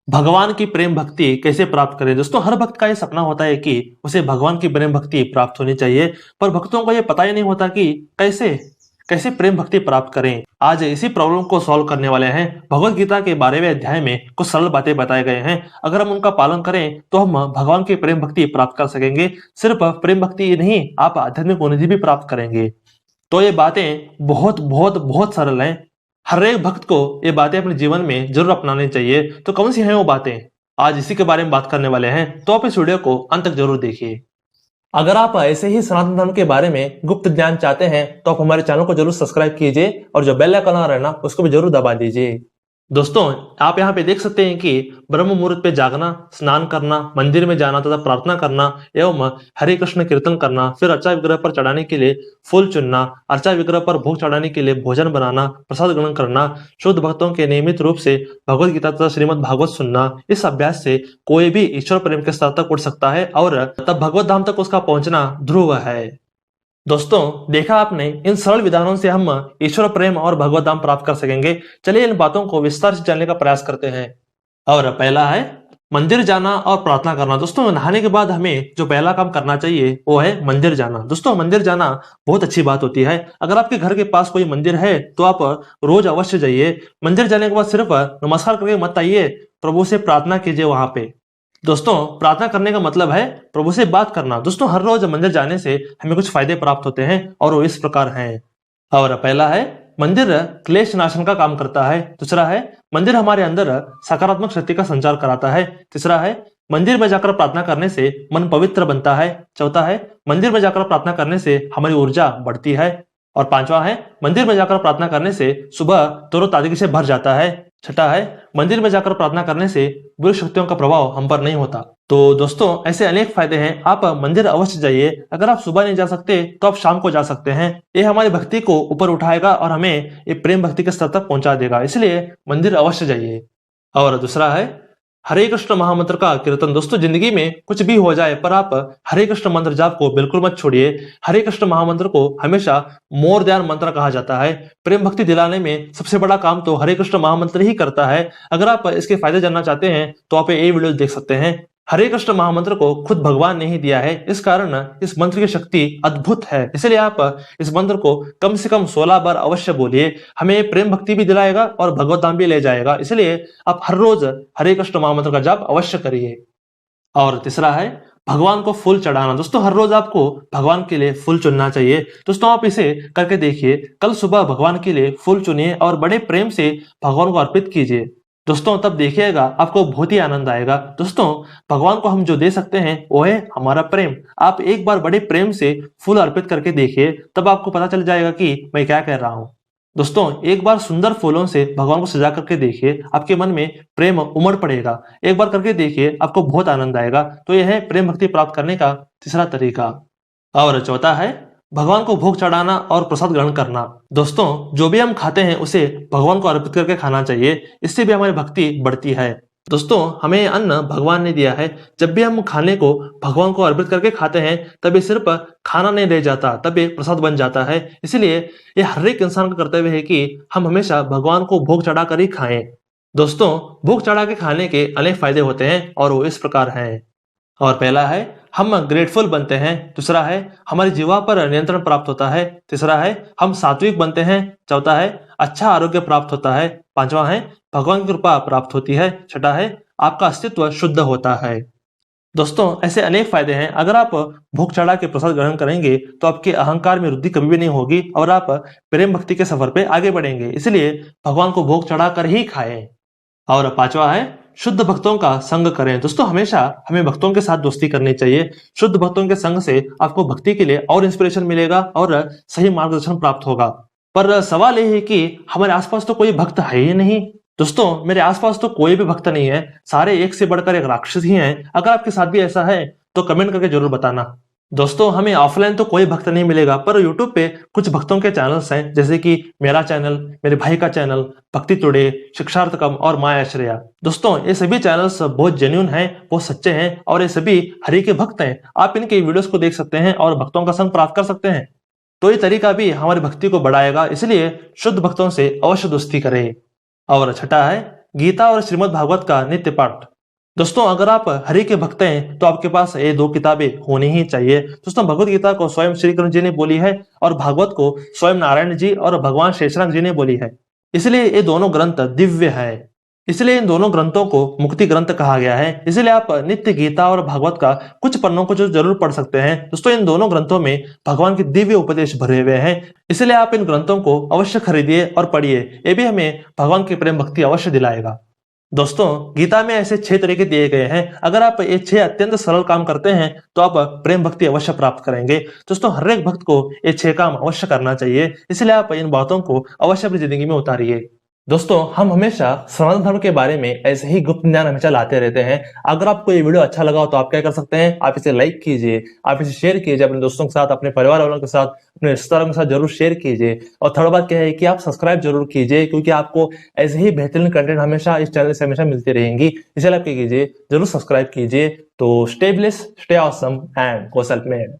भगवान की प्रेम भक्ति कैसे प्राप्त करें। दोस्तों, हर भक्त का ये सपना होता है कि उसे भगवान की प्रेम भक्ति प्राप्त होनी चाहिए, पर भक्तों को ये पता ही नहीं होता कि कैसे कैसे प्रेम भक्ति प्राप्त करें। आज इसी प्रॉब्लम को सॉल्व करने वाले हैं। भगवत गीता के 12वें अध्याय में कुछ सरल बातें बताए गए हैं। अगर हम उनका पालन करें तो हम भगवान की प्रेम भक्ति प्राप्त कर सकेंगे। सिर्फ प्रेम भक्ति ही नहीं, आप आध्यात्मिक उन्नति भी प्राप्त करेंगे। तो ये बातें बहुत बहुत बहुत सरल हैं। हर एक भक्त को ये बातें अपने जीवन में जरूर अपनानी चाहिए। तो कौन सी हैं वो बातें, आज इसी के बारे में बात करने वाले हैं। तो आप इस वीडियो को अंत तक जरूर देखिए। अगर आप ऐसे ही सनातन धर्म के बारे में गुप्त ज्ञान चाहते हैं तो आप हमारे चैनल को जरूर सब्सक्राइब कीजिए और जो बेल आइकन आ रहा है ना, उसको भी जरूर दबा दीजिए। दोस्तों, आप यहाँ पे देख सकते हैं कि ब्रह्म मुहूर्त पे जागना, स्नान करना, मंदिर में जाना तथा प्रार्थना करना एवं हरे कृष्ण कीर्तन करना, फिर अर्चा विग्रह पर चढ़ाने के लिए फूल चुनना, अर्चा विग्रह पर भोग चढ़ाने के लिए भोजन बनाना, प्रसाद ग्रहण करना, शुद्ध भक्तों के नियमित रूप से भगवत गीता तथा श्रीमद् भागवत सुनना, इस अभ्यास से कोई भी ईश्वर प्रेम के स्तर तक उठ सकता है और तब भगवत धाम तक उसका पहुंचना ध्रुव है। दोस्तों, देखा आपने, इन सरल विधानों से हम ईश्वर प्रेम और भगवत धाम प्राप्त कर सकेंगे। चलिए इन बातों को विस्तार से जानने का प्रयास करते हैं। और पहला है मंदिर जाना और प्रार्थना करना। दोस्तों, नहाने के बाद हमें जो पहला काम करना चाहिए वो है मंदिर जाना। दोस्तों, मंदिर जाना बहुत अच्छी बात होती है। अगर आपके घर के पास कोई मंदिर है तो आप रोज अवश्य जाइए। मंदिर जाने के बाद सिर्फ नमस्कार करके मत आइए, प्रभु से प्रार्थना कीजिए वहां पे। दोस्तों, प्रार्थना करने का मतलब है प्रभु से बात करना। दोस्तों, हर रोज मंदिर जाने से हमें कुछ फायदे प्राप्त होते हैं और वो इस प्रकार हैं। और पहला है मंदिर क्लेश नाशन का काम करता है। दूसरा है मंदिर हमारे अंदर सकारात्मक शक्ति का संचार कराता है। तीसरा है मंदिर में जाकर प्रार्थना करने से मन पवित्र बनता है। चौथा है मंदिर में जाकर प्रार्थना करने से हमारी ऊर्जा बढ़ती है। और पांचवा है मंदिर में जाकर प्रार्थना करने से सुबह तरोताजगी से भर जाता है। छठा है मंदिर में जाकर प्रार्थना करने से बुरी शक्तियों का प्रभाव हम पर नहीं होता। तो दोस्तों, ऐसे अनेक फायदे हैं। आप मंदिर अवश्य जाइए। अगर आप सुबह नहीं जा सकते तो आप शाम को जा सकते हैं। ये हमारी भक्ति को ऊपर उठाएगा और हमें ये प्रेम भक्ति के स्तर तक पहुंचा देगा। इसलिए मंदिर अवश्य जाइए। और दूसरा है हरे कृष्ण महामंत्र का कीर्तन। दोस्तों, जिंदगी में कुछ भी हो जाए पर आप हरे कृष्ण मंत्र जाप को बिल्कुल मत छोड़िए। हरे कृष्ण महामंत्र को हमेशा मोर ध्यान मंत्र कहा जाता है। प्रेम भक्ति दिलाने में सबसे बड़ा काम तो हरे कृष्ण महामंत्र ही करता है। अगर आप इसके फायदे जानना चाहते हैं तो आप ये वीडियो देख सकते हैं। हरे कृष्ण महामंत्र को खुद भगवान ने ही दिया है, इस कारण इस मंत्र की शक्ति अद्भुत है। इसलिए आप इस मंत्र को कम से कम 16 बार अवश्य बोलिए। हमें प्रेम भक्ति भी दिलाएगा और भगवत धाम भी ले जाएगा। इसलिए आप हर रोज हरे कृष्ण महामंत्र का जाप अवश्य करिए। और तीसरा है भगवान को फूल चढ़ाना। दोस्तों, हर रोज आपको भगवान के लिए फूल चुनना चाहिए। दोस्तों, आप इसे करके देखिए। कल सुबह भगवान के लिए फूल चुनिए और बड़े प्रेम से भगवान को अर्पित कीजिए। दोस्तों, तब देखिएगा आपको बहुत ही आनंद आएगा। दोस्तों, भगवान को हम जो दे सकते हैं वो है हमारा प्रेम। आप एक बार बड़े प्रेम से फूल अर्पित करके देखिए, तब आपको पता चल जाएगा कि मैं क्या कह रहा हूँ। दोस्तों, एक बार सुंदर फूलों से भगवान को सजा करके देखिए, आपके मन में प्रेम उमड़ पड़ेगा। एक बार करके देखिए, आपको बहुत आनंद आएगा। तो यह है प्रेम भक्ति प्राप्त करने का तीसरा तरीका। और चौथा है भगवान को भोग चढ़ाना और प्रसाद ग्रहण करना। दोस्तों, जो भी हम खाते हैं उसे भगवान को अर्पित करके खाना चाहिए। इससे भी हमारी भक्ति बढ़ती है। दोस्तों, हमें अन्न भगवान ने दिया है। जब भी हम खाने को भगवान को अर्पित करके खाते हैं तब ये सिर्फ खाना नहीं रह जाता, तब ये प्रसाद बन जाता है। इसलिए ये हर एक इंसान का कर्तव्य है कि हम हमेशा भगवान को भोग चढ़ा कर ही खाएं। दोस्तों, भोग चढ़ा के खाने के अनेक फायदे होते हैं और वो इस प्रकार हैं। और पहला है हम ग्रेटफुल बनते हैं। दूसरा है हमारी जीवा पर नियंत्रण प्राप्त होता है। तीसरा है हम सात्विक बनते हैं। चौथा है अच्छा आरोग्य प्राप्त होता है। पांचवा है भगवान की कृपा प्राप्त होती है। छठा है आपका अस्तित्व शुद्ध होता है। दोस्तों, ऐसे अनेक फायदे हैं। अगर आप भोग चढ़ा के प्रसाद ग्रहण करेंगे तो आपके अहंकार में वृद्धि कभी भी नहीं होगी और आप प्रेम भक्ति के सफर पे आगे बढ़ेंगे। इसलिए भगवान को भोग चढ़ा कर ही खाएं। और पांचवा है शुद्ध भक्तों का संग करें। दोस्तों, हमेशा हमें भक्तों के साथ दोस्ती करनी चाहिए। शुद्ध भक्तों के संग से आपको भक्ति के लिए और इंस्पिरेशन मिलेगा और सही मार्गदर्शन प्राप्त होगा। पर सवाल यह है कि हमारे आसपास तो कोई भक्त है ही नहीं। दोस्तों, मेरे आसपास तो कोई भी भक्त नहीं है, सारे एक से बढ़कर एक राक्षस ही हैं। अगर आपके साथ भी ऐसा है तो कमेंट करके जरूर बताना। दोस्तों, हमें ऑफलाइन तो कोई भक्त नहीं मिलेगा, पर यूट्यूब पे कुछ भक्तों के चैनल्स हैं, जैसे कि मेरा चैनल, मेरे भाई का चैनल, भक्ति टुडे, शिक्षार्थकम और माया आश्रया। दोस्तों, ये सभी चैनल्स बहुत जेन्युइन हैं, बहुत सच्चे हैं और ये सभी हरि के भक्त हैं। आप इनके वीडियोस को देख सकते हैं और भक्तों का संग प्राप्त कर सकते हैं। तो ये तरीका भी हमारी भक्ति को बढ़ाएगा। इसलिए शुद्ध भक्तों से अवश्य दोस्ती करें। और छठा है गीता और श्रीमद् भागवत का नित्य पाठ। दोस्तों अगर आप हरि के भक्त हैं तो आपके पास ये दो किताबें होनी ही चाहिए। दोस्तों भगवत गीता को स्वयं श्री कृष्ण जी ने बोली है और भागवत को स्वयं नारायण जी और भगवान शेषनाग जी ने बोली है, इसलिए ये दोनों ग्रंथ दिव्य है। इसलिए इन दोनों ग्रंथों को मुक्ति ग्रंथ कहा गया है। इसलिए आप नित्य गीता और भागवत का कुछ पन्नों को जो जरूर पढ़ सकते हैं। दोस्तों इन दोनों ग्रंथों में भगवान के दिव्य उपदेश भरे हुए हैं, इसलिए आप इन ग्रंथों को अवश्य खरीदिए और पढ़िए। ये भी हमें भगवान की प्रेम भक्ति अवश्य दिलाएगा। दोस्तों गीता में ऐसे 6 तरीके दिए गए हैं। अगर आप ये 6 अत्यंत सरल काम करते हैं तो आप प्रेम भक्ति अवश्य प्राप्त करेंगे। दोस्तों हर एक भक्त को ये 6 काम अवश्य करना चाहिए, इसलिए आप इन बातों को अवश्य अपनी जिंदगी में उतारिए। दोस्तों हम हमेशा सनातन धर्म के बारे में ऐसे ही गुप्त ज्ञान हमेशा लाते रहते हैं। अगर आपको ये वीडियो अच्छा लगा हो तो आप क्या कर सकते हैं, आप इसे लाइक कीजिए, आप इसे शेयर कीजिए अपने दोस्तों के साथ, अपने परिवार वालों के साथ, अपने रिश्तेदारों के साथ जरूर शेयर कीजिए। और थर्ड बात क्या है कि आप सब्सक्राइब जरूर कीजिए, क्योंकि आपको ऐसे ही बेहतरीन कंटेंट हमेशा इस चैनल से हमेशा मिलती रहेंगी। इसलिए आप क्या कीजिए, जरूर सब्सक्राइब कीजिए। तो stay blessed, stay awesome and go self made.